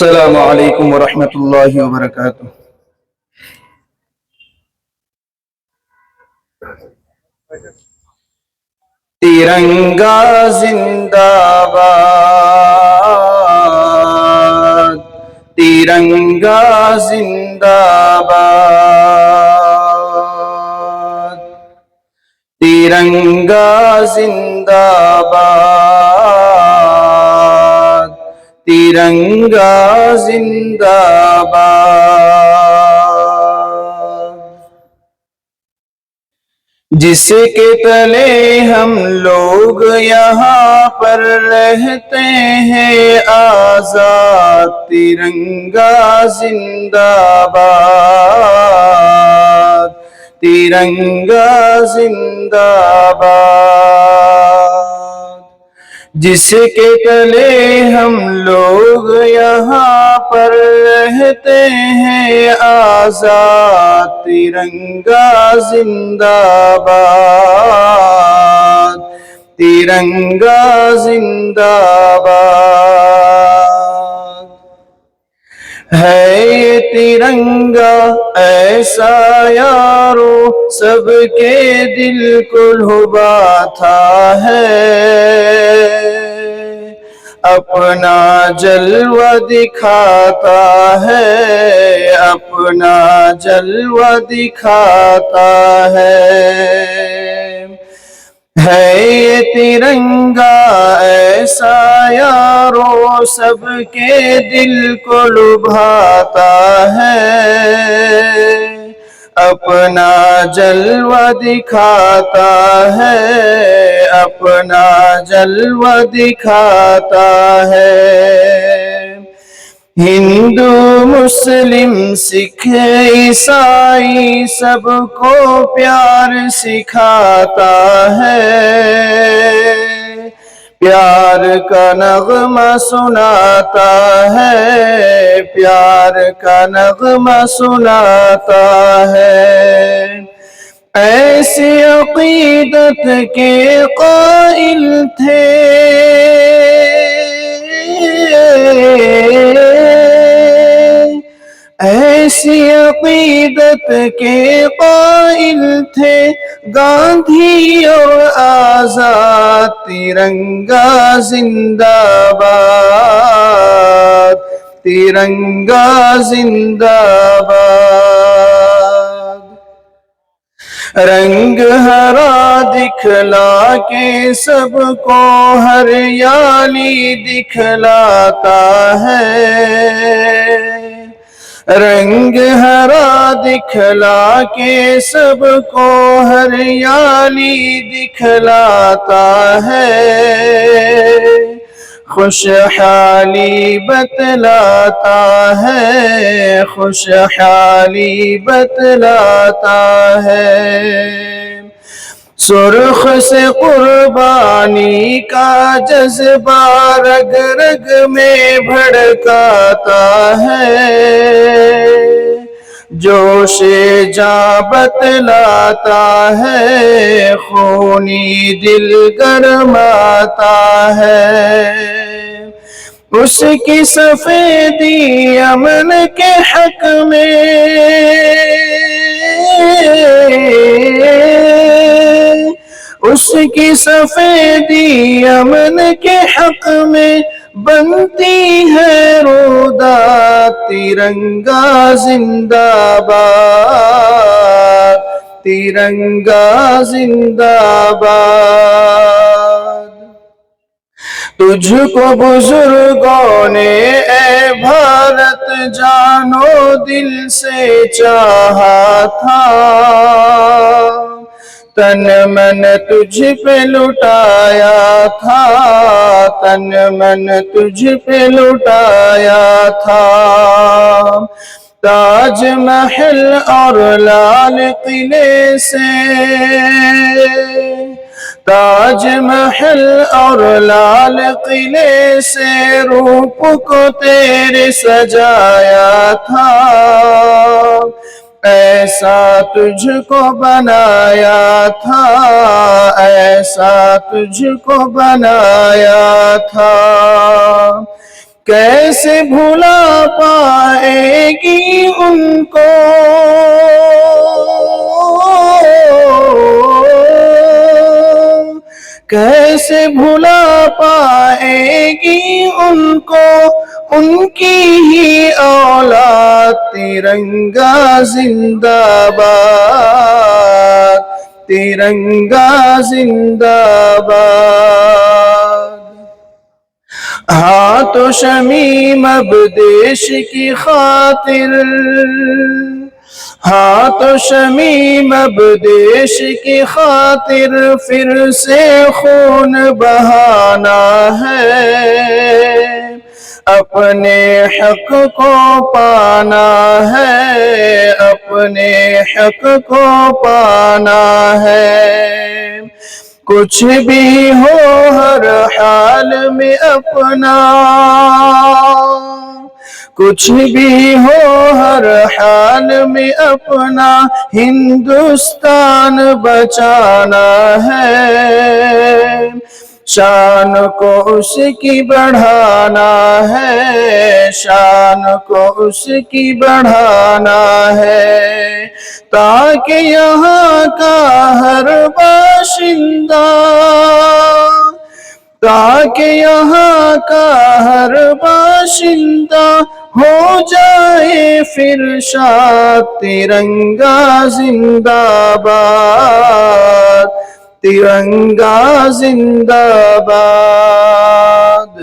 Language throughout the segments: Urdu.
السلام علیکم ورحمۃ اللہ وبرکاتہ۔ ترنگا زندہ باد، ترنگا زندہ باد، ترنگا زندہ باد، ترنگا زندہ باد۔ جس کے تلے ہم لوگ یہاں پر رہتے ہیں آزاد، ترنگا زندہ باد، ترنگا زندہ باد۔ جس کے تلے ہم لوگ یہاں پر رہتے ہیں آزاد، ترنگا زندہ باد، ترنگا زندہ باد۔ ہے یہ ترنگا ایسا یارو سب کے دل کو لبھاتا ہے، اپنا جلوہ دکھاتا ہے، اپنا جلوہ دکھاتا ہے۔ ہے یہ ترنگا ایسا یارو سب کے دل کو لبھاتا ہے، اپنا جلوہ دکھاتا ہے، اپنا جلوہ دکھاتا ہے۔ ہندو مسلم سکھ عیسائی سب کو پیار سکھاتا ہے، پیار کا نغمہ سناتا ہے، پیار کا نغمہ سناتا ہے۔ ایسی عقیدت کے قائل تھے، ایسی عقیدت کے قائل تھے گاندھی اور آزاد، ترنگا زندہ باد، ترنگا زندہ باد۔ رنگ ہرا دکھلا کے سب کو ہریالی دکھلاتا ہے، رنگ ہرا دکھلا کے سب کو ہریالی دکھلاتا ہے، خوشحالی بتلاتا ہے، خوشحالی بتلاتا ہے۔ سرخ سے قربانی کا جذبہ رگ رگ میں بھڑکاتا ہے، جوش جاں بتلاتا ہے، خونی دل گرماتا ہے۔ اس کی سفیدی امن کے حق میں، اس کی سفیدی امن کے حق میں بنتی ہے رودات، ترنگا زندہ باد، ترنگا زندہ باد۔ تجھ کو بزرگوں نے اے بھارت جانو دل سے چاہا تھا، تن من تجھ پہ لٹایا تھا، تن من تجھ پہ لٹایا تھا۔ تاج محل اور لال قلعے سے، تاج محل اور لال قلعے سے روپ کو تیرے سجایا تھا، ایسا تجھ کو بنایا تھا، ایسا تجھ کو بنایا تھا۔ کیسے بھلا پائے گی ان کو، کیسے بھلا پائے گی ان کو، ان کی ہی اولاد۔ ترنگا زندہ باد، ترنگا زندہ باد۔ ہاں تو شمیم اب دیش کی خاطر، ہاں تو شمیم اب دیش کی خاطر پھر سے خون بہانا ہے، اپنے حق کو پانا ہے، اپنے حق کو پانا ہے۔ کچھ بھی ہو ہر حال میں اپنا، کچھ بھی ہو ہر حال میں اپنا ہندوستان بچانا ہے، شان کو اس کی بڑھانا ہے، شان کو اس کی بڑھانا ہے، تاکہ یہاں کا ہر باشندہ، تاکہ یہاں کا ہر باشندہ ہو جائے پھر شاد۔ ترنگا زندہ باد، ترنگا زندہ باد۔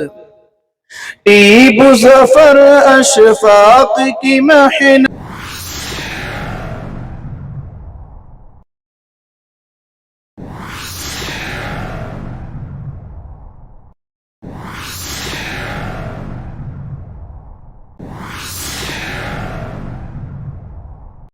ٹیپو ظفر اشفاق کی محنت